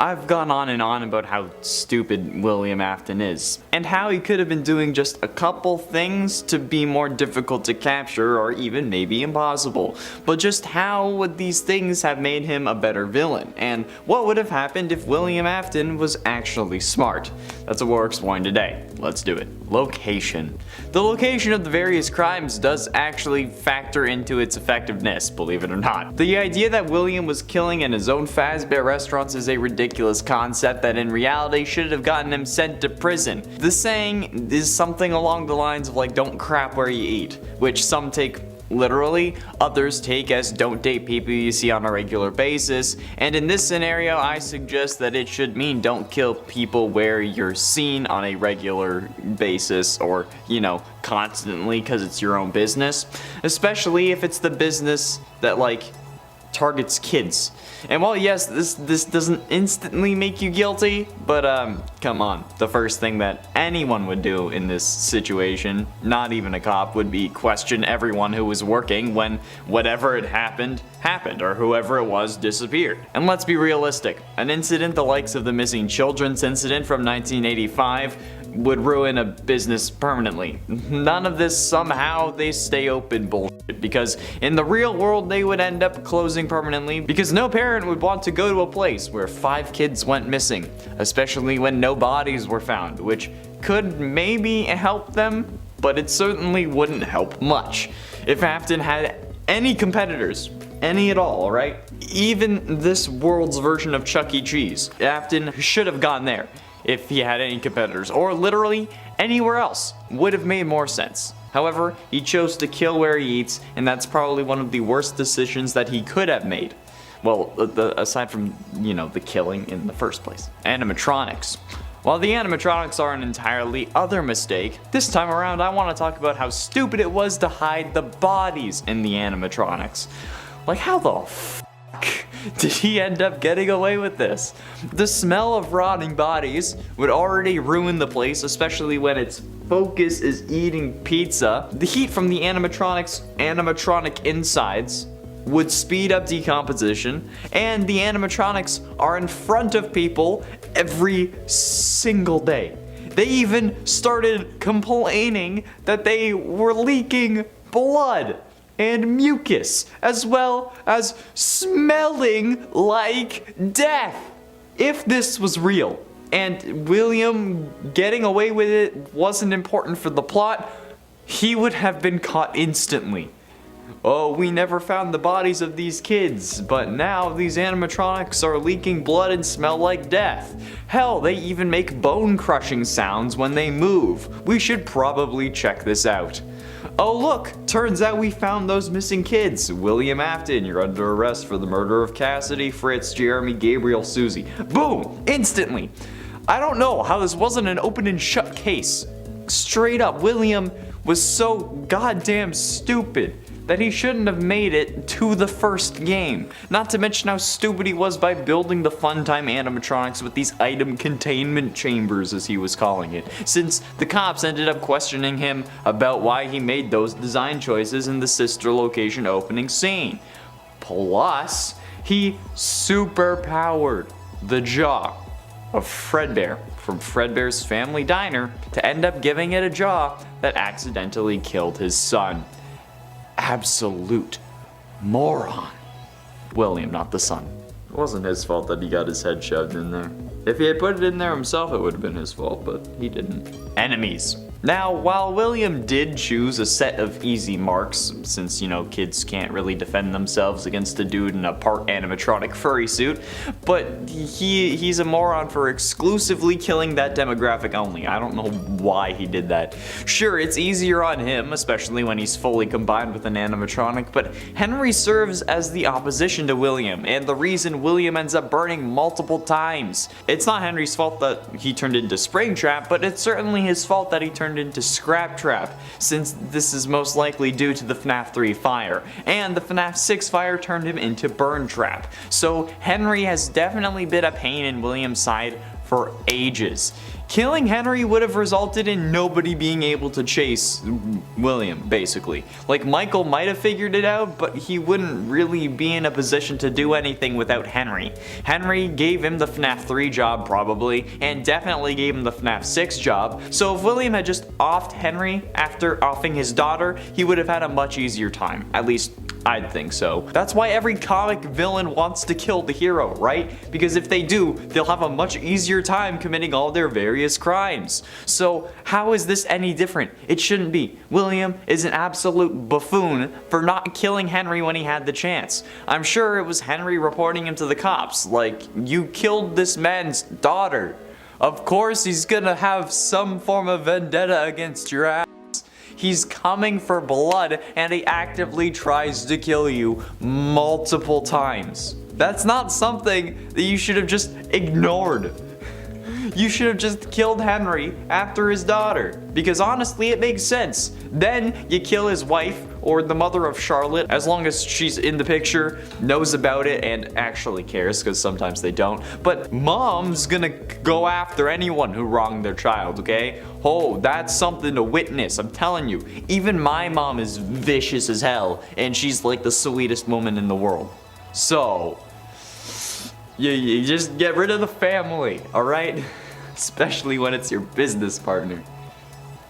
I've gone on and on about how stupid William Afton is, and how he could have been doing just a couple things to be more difficult to capture or even maybe impossible. But just how would these things have made him a better villain? And what would have happened if William Afton was actually smart? That's what we're exploring today. Let's do it. Location. The location of the various crimes does actually factor into its effectiveness, believe it or not. The idea that William was killing in his own Fazbear restaurants is a ridiculous concept that in reality should have gotten him sent to prison. The saying is something along the lines of like, don't crap where you eat, which some take literally, others take as don't date people you see on a regular basis, and in this scenario I suggest that it should mean don't kill people where you're seen on a regular basis or, you know, constantly because it's your own business, especially if it's the business that like targets kids. And while yes, this doesn't instantly make you guilty, but come on, the first thing that anyone would do in this situation, not even a cop, would be question everyone who was working when whatever had happened, or whoever it was disappeared. And let's be realistic, an incident the likes of the missing children's incident from 1985 would ruin a business permanently. None of this somehow they stay open bullshit, because in the real world they would end up closing permanently because no parent would want to go to a place where 5 kids went missing, especially when no bodies were found, which could maybe help them, but it certainly wouldn't help much. If Afton had any competitors, any at all, right? Even this world's version of Chuck E. Cheese, Afton should have gone there. If he had any competitors, or literally anywhere else, would have made more sense. However, he chose to kill where he eats, and that's probably one of the worst decisions that he could have made. Well, aside from, you know, the killing in the first place. Animatronics. While the animatronics are an entirely other mistake, this time around I want to talk about how stupid it was to hide the bodies in the animatronics. Like, how the f*** did he end up getting away with this? The smell of rotting bodies would already ruin the place, especially when its focus is eating pizza. The heat from the animatronic insides would speed up decomposition, and the animatronics are in front of people every single day. They even started complaining that they were leaking blood and mucus, as well as smelling like death. If this was real, and William getting away with it wasn't important for the plot, he would have been caught instantly. Oh, we never found the bodies of these kids, but now these animatronics are leaking blood and smell like death. Hell, they even make bone-crushing sounds when they move. We should probably check this out. Oh look, turns out we found those missing kids. William Afton, you're under arrest for the murder of Cassidy, Fritz, Jeremy, Gabriel, Susie. Boom! Instantly. I don't know how this wasn't an open and shut case. Straight up, William was so goddamn stupid that he shouldn't have made it to the first game. Not to mention how stupid he was by building the Funtime animatronics with these item containment chambers, as he was calling it, since the cops ended up questioning him about why he made those design choices in the sister location opening scene. Plus, he superpowered the jaw of Fredbear from Fredbear's Family Diner to end up giving it a jaw that accidentally killed his son. Absolute moron. William, not the son. It wasn't his fault that he got his head shoved in there. If he had put it in there himself, it would have been his fault, but he didn't. Enemies. Now, while William did choose a set of easy marks, since, you know, kids can't really defend themselves against a dude in a part animatronic furry suit, but he's a moron for exclusively killing that demographic only. I don't know why he did that. Sure, it's easier on him, especially when he's fully combined with an animatronic, but Henry serves as the opposition to William, and the reason William ends up burning multiple times. It's not Henry's fault that he turned into Springtrap, but it's certainly his fault that he turned into Scrap Trap, since this is most likely due to the FNAF 3 fire, and the FNAF 6 fire turned him into Burn Trap. So Henry has definitely been a pain in William's side for ages. Killing Henry would have resulted in nobody being able to chase William, basically. Like, Michael might have figured it out, but he wouldn't really be in a position to do anything without Henry. Henry gave him the FNAF 3 job, probably, and definitely gave him the FNAF 6 job, so if William had just offed Henry after offing his daughter, he would have had a much easier time. At least, I'd think so. That's why every comic villain wants to kill the hero, right? Because if they do, they'll have a much easier time committing all their various crimes. So how is this any different? It shouldn't be. William is an absolute buffoon for not killing Henry when he had the chance. I'm sure it was Henry reporting him to the cops, like, you killed this man's daughter. Of course he's gonna have some form of vendetta against your ass. He's coming for blood and he actively tries to kill you multiple times. That's not something that you should have just ignored. You should have just killed Henry after his daughter, because honestly it makes sense. Then you kill his wife or the mother of Charlotte, as long as she's in the picture, knows about it, and actually cares, because sometimes they don't. But mom's gonna go after anyone who wronged their child, okay? Oh, that's something to witness, I'm telling you. Even my mom is vicious as hell, and she's like the sweetest woman in the world. So, you just get rid of the family, alright? Especially when it's your business partner.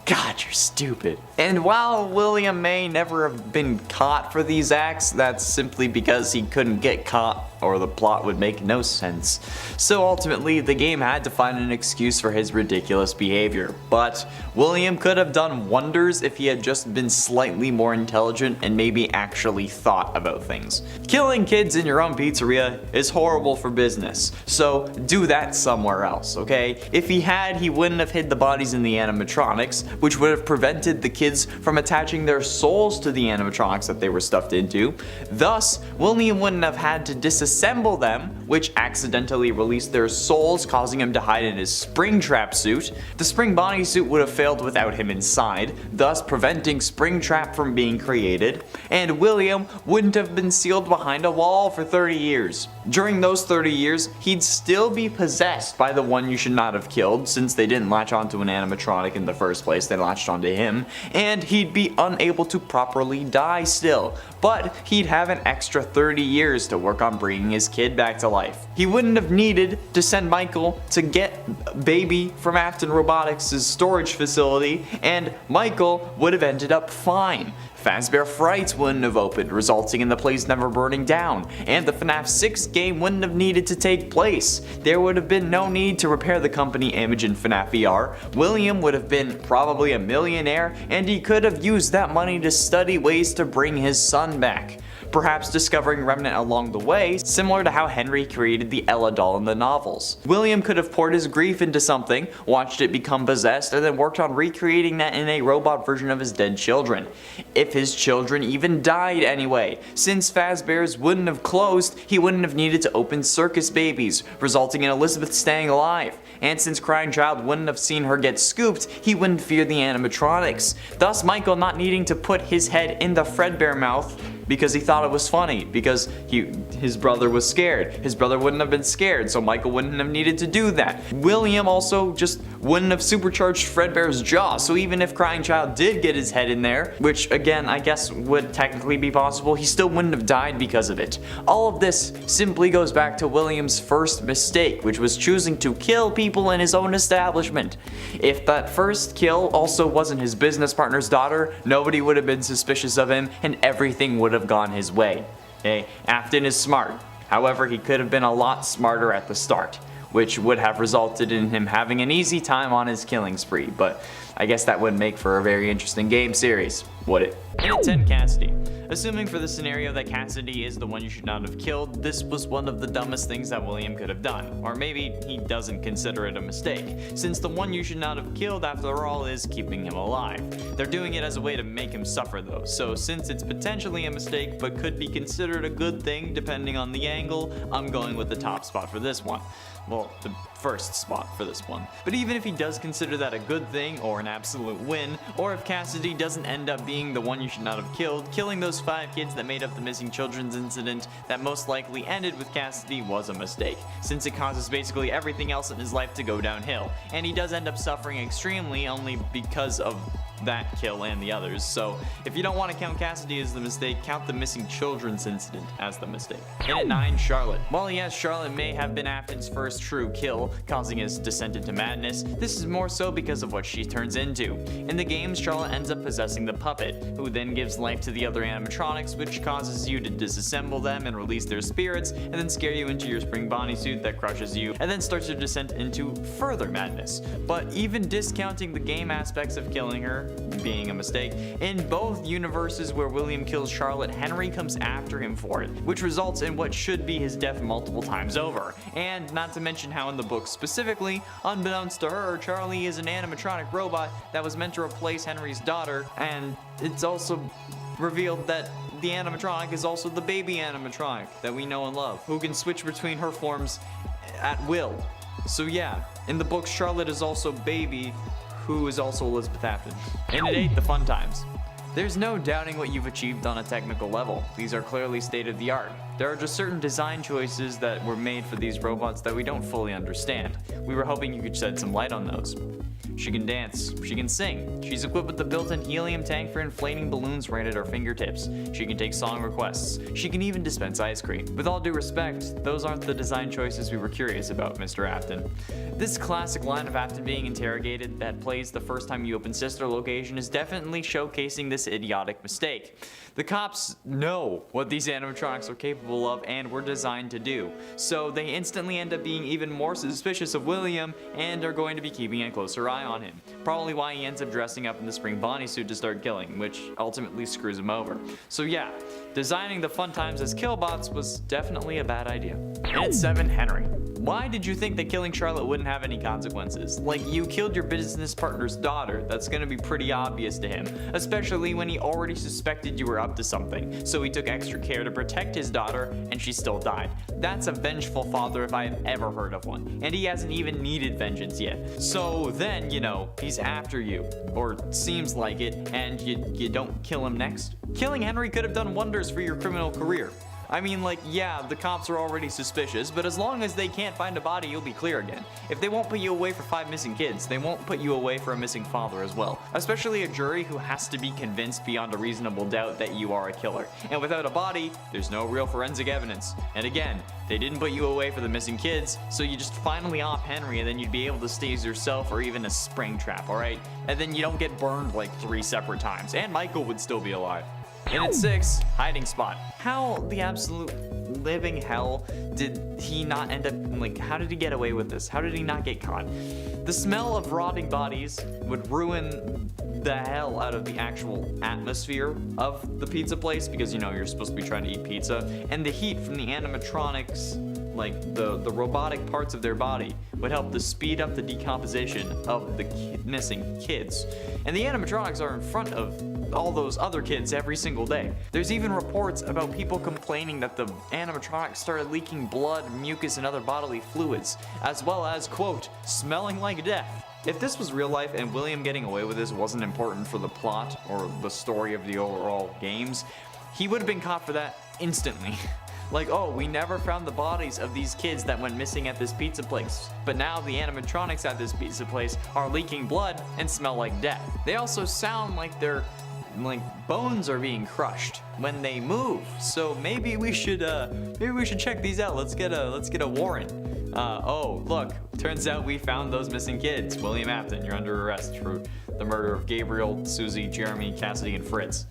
God, you're stupid. And while William may never have been caught for these acts, that's simply because he couldn't get caught or the plot would make no sense. So ultimately, the game had to find an excuse for his ridiculous behavior. But William could have done wonders if he had just been slightly more intelligent and maybe actually thought about things. Killing kids in your own pizzeria is horrible for business, so do that somewhere else, okay? If he had, he wouldn't have hid the bodies in the animatronics, which would have prevented the kids from attaching their souls to the animatronics that they were stuffed into. Thus, William wouldn't have had to disassemble them, which accidentally released their souls, causing him to hide in his springtrap suit. The spring bodysuit would have failed without him inside, thus preventing Springtrap from being created, and William wouldn't have been sealed behind a wall for 30 years. During those 30 years, he'd still be possessed by the one you should not have killed, since they didn't latch onto an animatronic in the first place, they latched onto him, and he'd be unable to properly die still, but he'd have an extra 30 years to work on bringing his kid back to life. He wouldn't have needed to send Michael to get baby from Afton Robotics' storage facility, and Michael would have ended up fine. Fazbear Frights wouldn't have opened, resulting in the place never burning down, and the FNAF 6 game wouldn't have needed to take place. There would have been no need to repair the company image in FNAF VR. William would have been probably a millionaire, and he could have used that money to study ways to bring his son back. Perhaps discovering Remnant along the way, similar to how Henry created the Ella doll in the novels. William could have poured his grief into something, watched it become possessed, and then worked on recreating that in a robot version of his dead children. If his children even died anyway. Since Fazbear's wouldn't have closed, he wouldn't have needed to open Circus Babies, resulting in Elizabeth staying alive. And since Crying Child wouldn't have seen her get scooped, he wouldn't fear the animatronics. Thus Michael not needing to put his head in the Fredbear mouth because he thought it was funny, because his brother was scared. His brother wouldn't have been scared, so Michael wouldn't have needed to do that. William also just wouldn't have supercharged Fredbear's jaw, so even if Crying Child did get his head in there, which again I guess would technically be possible, he still wouldn't have died because of it. All of this simply goes back to William's first mistake, which was choosing to kill people in his own establishment. If that first kill also wasn't his business partner's daughter, nobody would have been suspicious of him and everything would have gone his way. Okay? Afton is smart. However, he could have been a lot smarter at the start, which would have resulted in him having an easy time on his killing spree, but I guess that would make for a very interesting game series, would it? And 10 Cassidy. Assuming for the scenario that Cassidy is the one you should not have killed, this was one of the dumbest things that William could have done. Or maybe he doesn't consider it a mistake, since the one you should not have killed after all is keeping him alive. They're doing it as a way to make him suffer though, so since it's potentially a mistake but could be considered a good thing depending on the angle, I'm going with the top spot for this one. Well, the first spot for this one. But even if he does consider that a good thing or an absolute win, or if Cassidy doesn't end up being the one you should not have killed, killing those 5 kids that made up the missing children's incident that most likely ended with Cassidy was a mistake, since it causes basically everything else in his life to go downhill, and he does end up suffering extremely only because of that kill and the others. So if you don't want to count Cassidy as the mistake, count the missing children's incident as the mistake. And at 9, Charlotte. While yes, Charlotte may have been Afton's first true kill, causing his descent into madness, this is more so because of what she turns into. In the games, Charlotte ends up possessing the puppet, who then gives life to the other animatronics, which causes you to disassemble them and release their spirits, and then scare you into your spring bodysuit that crushes you, and then starts your descent into further madness. But even discounting the game aspects of killing her being a mistake, in both universes where William kills Charlotte, Henry comes after him for it, which results in what should be his death multiple times over. And not to mention how in the book specifically, unbeknownst to her, Charlie is an animatronic robot that was meant to replace Henry's daughter, and it's also revealed that the animatronic is also the baby animatronic that we know and love, who can switch between her forms at will. So yeah, in the books, Charlotte is also baby, who is also Elizabeth Afton. And at 8, the fun times. There's no doubting what you've achieved on a technical level. These are clearly state of the art. There are just certain design choices that were made for these robots that we don't fully understand. We were hoping you could shed some light on those. She can dance, she can sing, she's equipped with the built-in helium tank for inflating balloons right at her fingertips, she can take song requests, she can even dispense ice cream. With all due respect, those aren't the design choices we were curious about, Mr. Afton. This classic line of Afton being interrogated that plays the first time you open Sister Location is definitely showcasing this idiotic mistake. The cops know what these animatronics are capable of and were designed to do, so they instantly end up being even more suspicious of William and are going to be keeping a closer eye on him. Probably why he ends up dressing up in the spring bodysuit to start killing, which ultimately screws him over. So yeah, designing the fun times as killbots was definitely a bad idea. And at 7, Henry. Why did you think that killing Charlotte wouldn't have any consequences? Like, you killed your business partner's daughter, that's gonna be pretty obvious to him, especially when he already suspected you were up to something, so he took extra care to protect his daughter, and she still died. That's a vengeful father if I have ever heard of one, and he hasn't even needed vengeance yet. So then, you know, he's after you, or seems like it, and you don't kill him next? Killing Henry could have done wonders for your criminal career. I mean, like, yeah, the cops are already suspicious, but as long as they can't find a body, you'll be clear again. If they won't put you away for 5 missing kids, they won't put you away for a missing father as well. Especially a jury who has to be convinced beyond a reasonable doubt that you are a killer. And without a body, there's no real forensic evidence. And again, they didn't put you away for the missing kids, so you just finally off Henry and then you'd be able to stay as yourself or even a springtrap, alright? And then you don't get burned like 3 separate times, and Michael would still be alive. And at 6, hiding spot. How the absolute living hell did he not end up, like, how did he get away with this? How did he not get caught? The smell of rotting bodies would ruin the hell out of the actual atmosphere of the pizza place because, you know, you're supposed to be trying to eat pizza. And the heat from the animatronics, like the robotic parts of their body, would help to speed up the decomposition of the missing kids. And the animatronics are in front of all those other kids every single day. There's even reports about people complaining that the animatronics started leaking blood, mucus, and other bodily fluids, as well as, quote, smelling like death. If this was real life and William getting away with this wasn't important for the plot or the story of the overall games, he would have been caught for that instantly. Like, oh, we never found the bodies of these kids that went missing at this pizza place, but now the animatronics at this pizza place are leaking blood and smell like death. They also sound like their bones are being crushed when they move. So maybe we should check these out. Let's get a warrant. Oh, look, turns out we found those missing kids. William Afton, you're under arrest for the murder of Gabriel, Susie, Jeremy, Cassidy, and Fritz.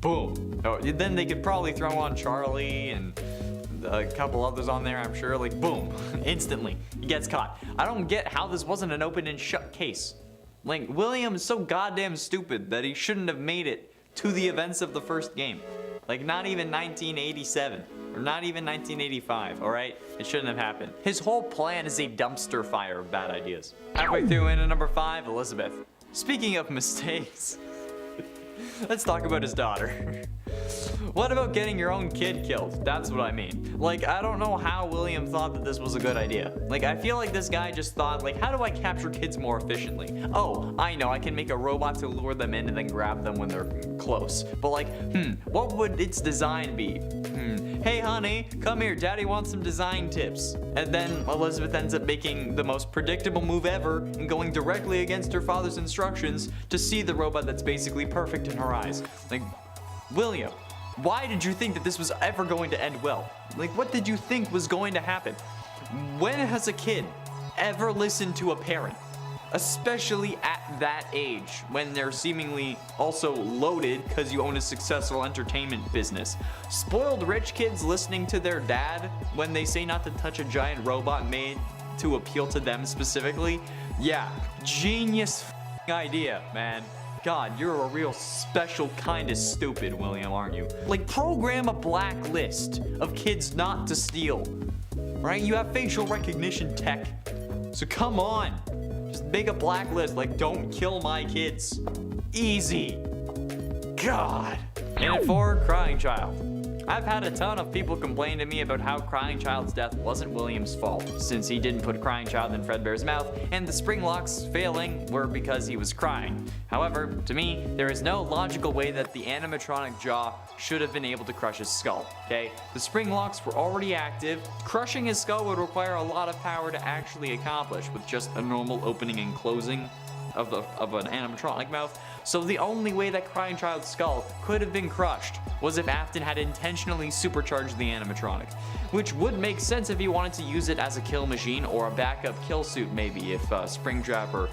Boom. Oh, then they could probably throw on Charlie and a couple others on there, I'm sure. Like, boom, instantly, he gets caught. I don't get how this wasn't an open and shut case. Like, William is so goddamn stupid that he shouldn't have made it to the events of the first game. Like, not even 1987, or not even 1985, alright? It shouldn't have happened. His whole plan is a dumpster fire of bad ideas. Halfway through into number 5, Elizabeth. Speaking of mistakes, let's talk about his daughter. What about getting your own kid killed? That's what I mean. Like, I don't know how William thought that this was a good idea. Like, I feel like this guy just thought, like, how do I capture kids more efficiently? Oh, I know, I can make a robot to lure them in and then grab them when they're close. But like, what would its design be? Hey honey, come here, daddy wants some design tips. And then Elizabeth ends up making the most predictable move ever and going directly against her father's instructions to see the robot that's basically perfect in her eyes. Like, William, why did you think that this was ever going to end well? Like, what did you think was going to happen? When has a kid ever listened to a parent? Especially at that age, when they're seemingly also loaded because you own a successful entertainment business. Spoiled rich kids listening to their dad when they say not to touch a giant robot made to appeal to them specifically. Yeah, genius idea, man. God, you're a real special kind of stupid, William, aren't you? Like, program a blacklist of kids not to steal, right? You have facial recognition tech, so come on. Just make a blacklist, like, don't kill my kids. Easy. God. And at 4, crying child. I've had a ton of people complain to me about how Crying Child's death wasn't William's fault, since he didn't put Crying Child in Fredbear's mouth, and the spring locks failing were because he was crying. However, to me, there is no logical way that the animatronic jaw should have been able to crush his skull, okay? The spring locks were already active. Crushing his skull would require a lot of power to actually accomplish with just a normal opening and closing of an animatronic mouth. So the only way that Crying Child's skull could have been crushed was if Afton had intentionally supercharged the animatronic, which would make sense if he wanted to use it as a kill machine or a backup kill suit maybe if Springtrap or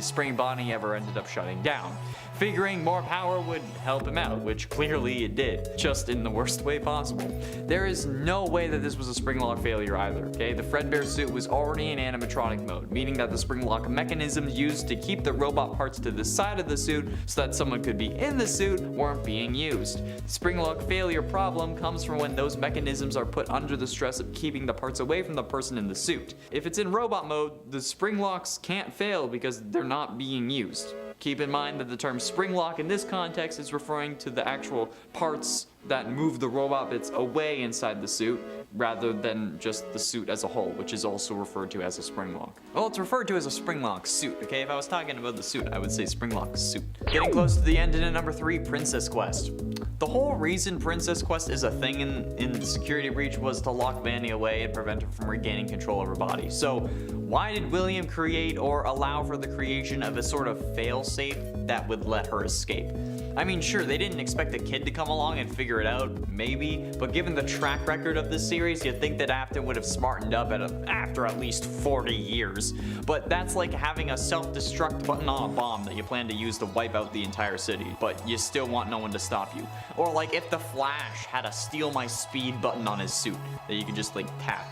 Spring Bonnie ever ended up shutting down. Figuring more power would help him out, which clearly it did, just in the worst way possible. There is no way that this was a spring lock failure either, okay? The Fredbear suit was already in animatronic mode, meaning that the spring lock mechanisms used to keep the robot parts to the side of the suit so that someone could be in the suit weren't being used. The spring lock failure problem comes from when those mechanisms are put under the stress of keeping the parts away from the person in the suit. If it's in robot mode, the spring locks can't fail because they're not being used. Keep in mind that the term spring lock in this context is referring to the actual parts that move the robot bits away inside the suit, rather than just the suit as a whole, which is also referred to as a spring lock. Well, it's referred to as a spring lock suit, okay? If I was talking about the suit, I would say spring lock suit. Getting close to the end in at number 3, Princess Quest. The whole reason Princess Quest is a thing in Security Breach was to lock Vanny away and prevent her from regaining control of her body. So why did William create or allow for the creation of a sort of fail-safe that would let her escape? I mean, sure, they didn't expect a kid to come along and figure it out, maybe, but given the track record of this series, you'd think that Afton would have smartened up after at least 40 years. But that's like having a self-destruct button on a bomb that you plan to use to wipe out the entire city, but you still want no one to stop you. Or like if the Flash had a steal my speed button on his suit that you could just like tap.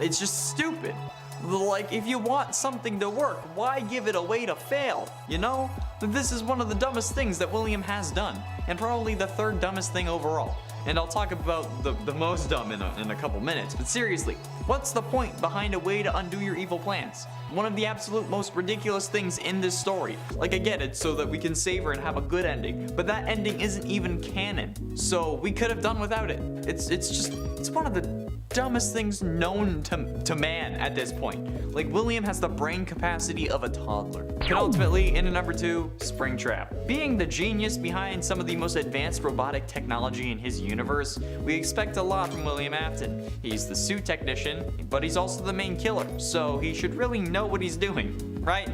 It's just stupid. Like, if you want something to work, why give it away to fail, you know? This is one of the dumbest things that William has done, and probably the 3rd dumbest thing overall. And I'll talk about the most dumb in a couple minutes, but seriously, what's the point behind a way to undo your evil plans? One of the absolute most ridiculous things in this story. Like, I get it, so that we can save her and have a good ending, but that ending isn't even canon, so we could have done without it. It's one of the dumbest things known to man at this point. Like, William has the brain capacity of a toddler. And ultimately, in at number 2, Springtrap. Being the genius behind some of the most advanced robotic technology in his universe, we expect a lot from William Afton. He's the suit technician, but he's also the main killer, so he should really know what he's doing, right?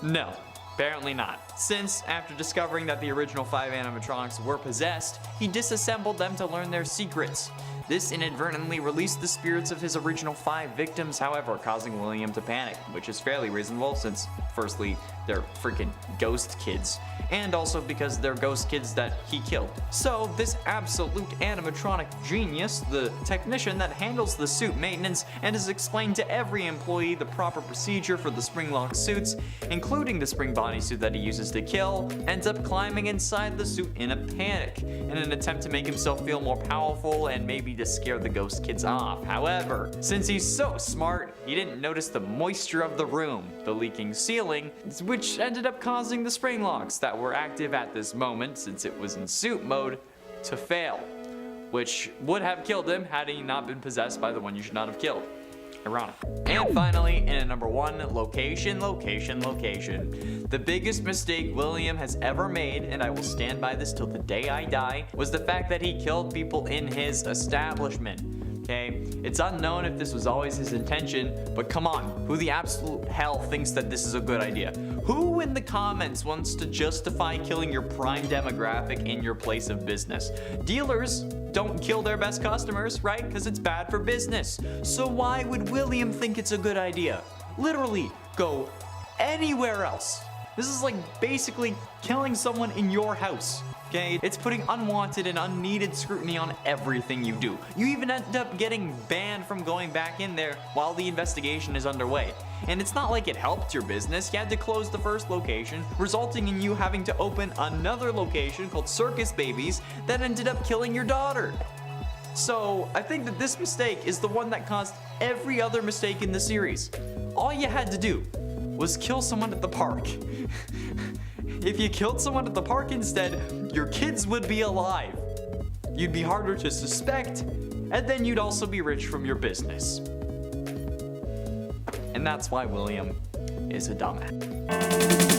No. Apparently not, since after discovering that the original 5 animatronics were possessed, he disassembled them to learn their secrets. This inadvertently released the spirits of his original 5 victims, however, causing William to panic, which is fairly reasonable since, firstly, they're freaking ghost kids, and also because they're ghost kids that he killed. So this absolute animatronic genius, the technician that handles the suit maintenance and has explained to every employee the proper procedure for the spring lock suits, including the spring body suit that he uses to kill, ends up climbing inside the suit in a panic, in an attempt to make himself feel more powerful and maybe to scare the ghost kids off. However, since he's so smart, he didn't notice the moisture of the room, the leaking ceiling, which ended up causing the spring locks that were active at this moment, since it was in suit mode, to fail, which would have killed him had he not been possessed by the one you should not have killed. Ironic. And finally, in at number 1, location. The biggest mistake William has ever made, and I will stand by this till the day I die, was the fact that he killed people in his establishment. Okay, it's unknown if this was always his intention, but come on, who the absolute hell thinks that this is a good idea? Who in the comments wants to justify killing your prime demographic in your place of business? Dealers don't kill their best customers, right? Because it's bad for business. So why would William think it's a good idea? Literally, go anywhere else. This is like basically killing someone in your house. Okay, it's putting unwanted and unneeded scrutiny on everything you do. You even end up getting banned from going back in there while the investigation is underway. And it's not like it helped your business. You had to close the first location, resulting in you having to open another location called Circus Babies that ended up killing your daughter. So I think that this mistake is the one that caused every other mistake in the series. All you had to do was kill someone at the park. If you killed someone at the park instead, your kids would be alive. You'd be harder to suspect, and then you'd also be rich from your business. And that's why William is a dumbass.